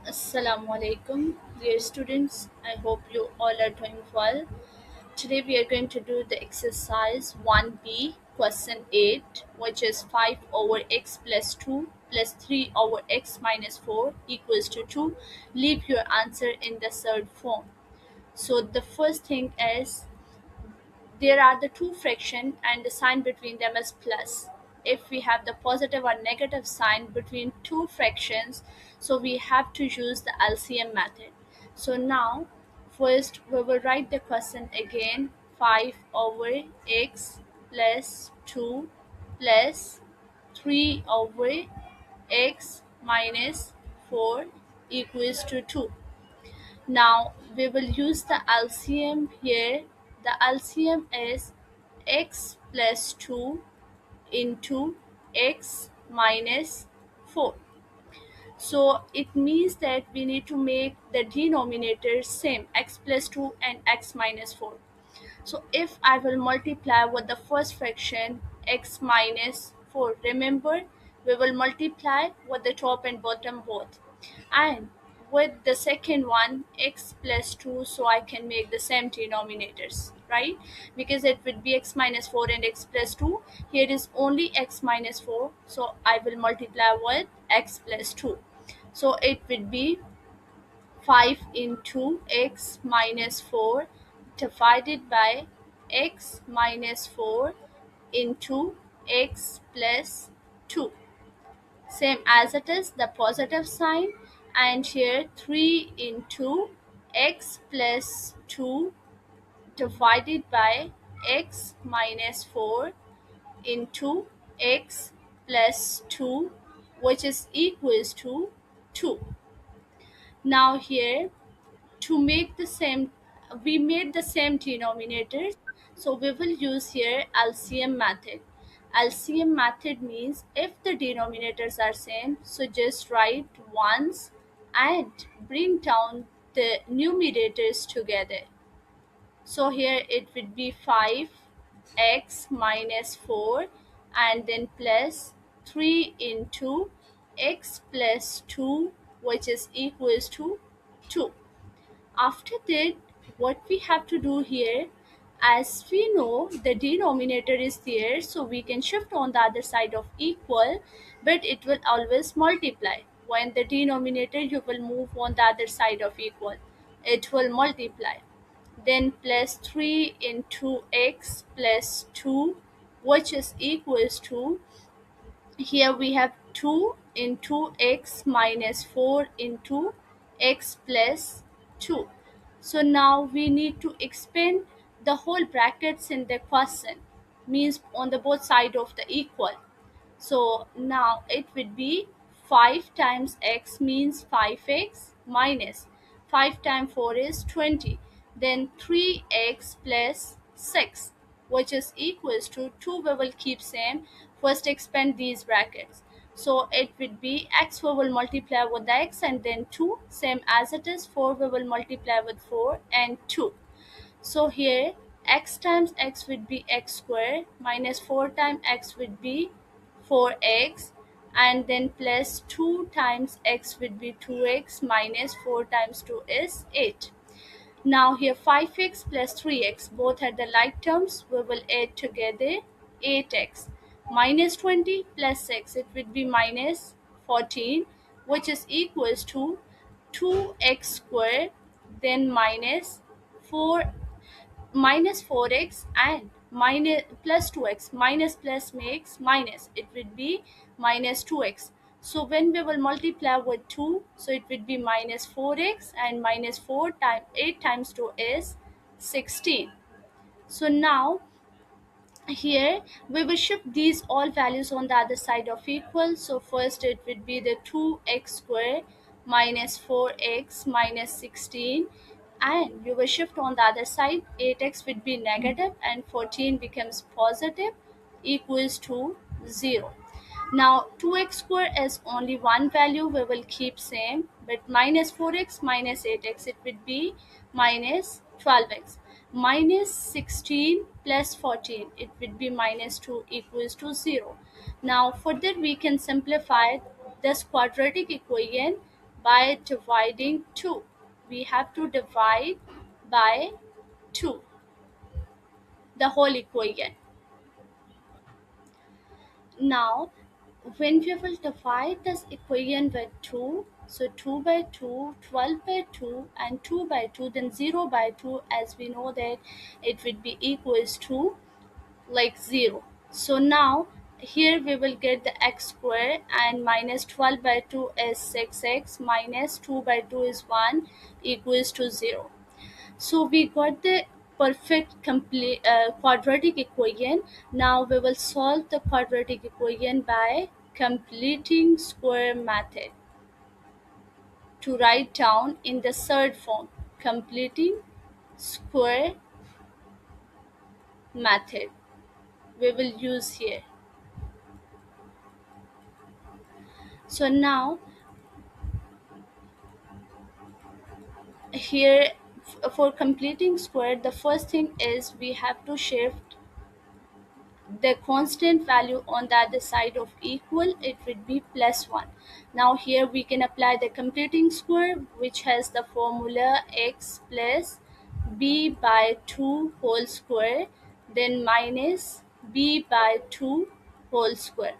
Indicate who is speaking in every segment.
Speaker 1: Assalamu alaikum, dear students. I hope you all are doing well. Today we are going to do the exercise 1b, question 8, which is 5 over x plus 2 plus 3 over x minus 4 equals to 2. Leave your answer in the third form. So the first thing is there are the two fraction and the sign between them is plus. If we have the positive or negative sign between two fractions, so we have to use the LCM method. So now first we will write the question again. 5 over x plus 2 plus 3 over x minus 4 equals to 2. Now we will use the LCM here. The LCM is x plus 2 into x minus 4. So it means that we need to make the denominator same, x plus 2 and x minus 4. So if I will multiply with the first fraction x minus 4, remember we will multiply with the top and bottom both. And with the second one x plus 2, so I can make the same denominators, right? Because it would be x minus 4 and x plus 2. Here is only x minus 4, so I will multiply with x plus 2. So it would be 5 into x minus 4 divided by x minus 4 into x plus 2. Same as it is, the positive sign, and here 3 into x plus 2 divided by x minus 4 into x plus 2, which is equals to 2. Now here to make the same, we made the same denominators, so we will use here LCM method. LCM method means if the denominators are same, so just write once and bring down the numerators together. So here it would be 5x minus 4 and then plus 3 into x plus 2, which is equals to 2. After that, what we have to do here, as we know the denominator is there, so we can shift on the other side of equal, but it will always multiply. When the denominator, you will move on the other side of equal, it will multiply. Then plus 3 into x plus 2, which is equals to, here we have 2 into x minus 4 into x plus 2. So now we need to expand the whole brackets in the question, means on the both side of the equal. So now it would be 5 times x means 5x minus 5 times 4 is 20. Then 3x plus 6, which is equals to 2, we will keep same. First expand these brackets. So it would be x, we will multiply with the x and then 2, same as it is. 4 we will multiply with 4 and 2. So here x times x would be x square minus 4 times x would be 4x, and then plus 2 times x would be 2x minus 4 times 2 is 8. Now here 5x plus 3x, both are the like terms, we will add together 8x minus 20 plus 6, it would be minus 14, which is equals to 2x square, then minus 4 minus 4x and minus plus 2x, minus plus makes minus, it would be minus 2x. So when we will multiply with 2, so it would be minus 4x, and minus 4 times 8 times 2 is 16. So now here we will shift these all values on the other side of equal. So first it would be the 2x square minus 4x minus 16, and you will shift on the other side, 8x would be negative and 14 becomes positive, equals to 0. Now 2x square is only one value, we will keep same, but minus 4x minus 8x, it would be minus 12x. Minus 16 plus 14, it would be minus 2, equals to 0. Now further we can simplify this quadratic equation by dividing 2. We have to divide by 2 the whole equation. Now, when we will divide this equation by 2, so 2 by 2, 12 by 2, and 2 by 2, then 0 by 2, as we know that it would be equals to like 0. So now here we will get the x square, and minus 12 by 2 is 6x, minus 2 by 2 is 1, equals to 0. So we got the perfect complete quadratic equation. Now we will solve the quadratic equation by completing square method to write down in the third form. Completing square method we will use here. So now here, for completing square, the first thing is we have to shift the constant value on the other side of equal. It would be plus 1. Now here we can apply the completing square, which has the formula x plus b by 2 whole square, then minus b by 2 whole square.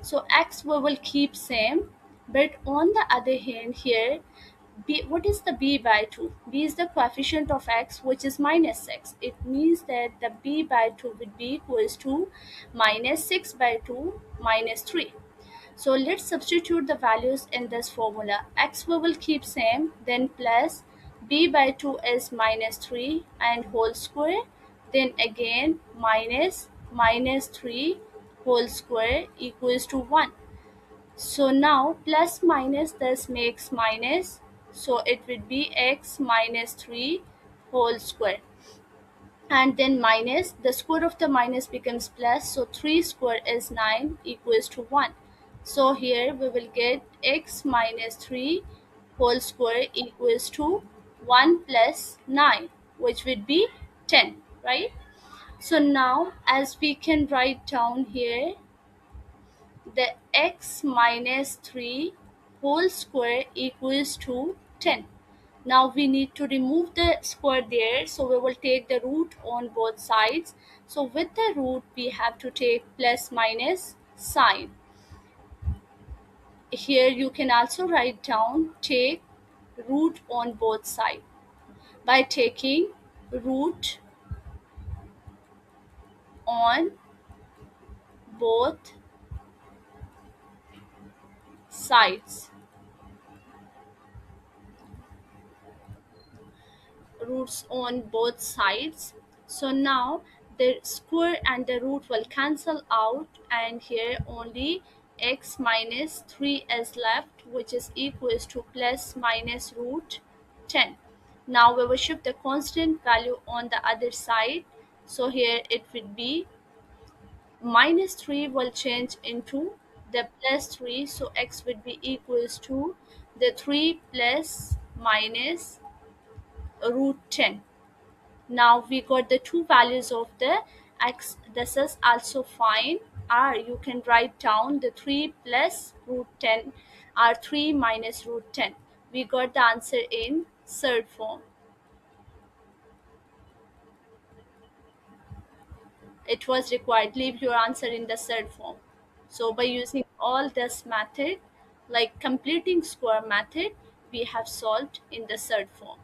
Speaker 1: So x we will keep same, but on the other hand here, b, what is the b by 2? B is the coefficient of x, which is minus 6. It means that the b by 2 would be equals to minus 6 by 2 minus 3. So let's substitute the values in this formula. X we will keep same, then plus b by 2 is minus 3 and whole square, then again minus 3 whole square equals to 1. So now plus minus this makes minus, so it would be x minus 3 whole square, and then minus, the square of the minus becomes plus, so 3 square is 9 equals to 1. So here we will get x minus 3 whole square equals to 1 plus 9, which would be 10, right? So now as we can write down here, the x minus 3 whole square equals to 10. Now we need to remove the square there, so we will take the root on both sides. So with the root we have to take plus minus sign. Here you can also write down take root on both sides. By taking root on both sides, roots on both sides. So now the square and the root will cancel out, and here only x minus 3 is left, which is equals to plus minus root 10. Now we will shift the constant value on the other side. So here it would be minus 3 will change into the plus 3, so x would be equals to the 3 plus minus root 10. Now we got the two values of the x. This is also fine. Or you can write down the 3 plus root 10 or 3 minus root 10. We got the answer in third form. It was required. Leave your answer in the third form. So by using all this method, like completing square method, we have solved in the third form.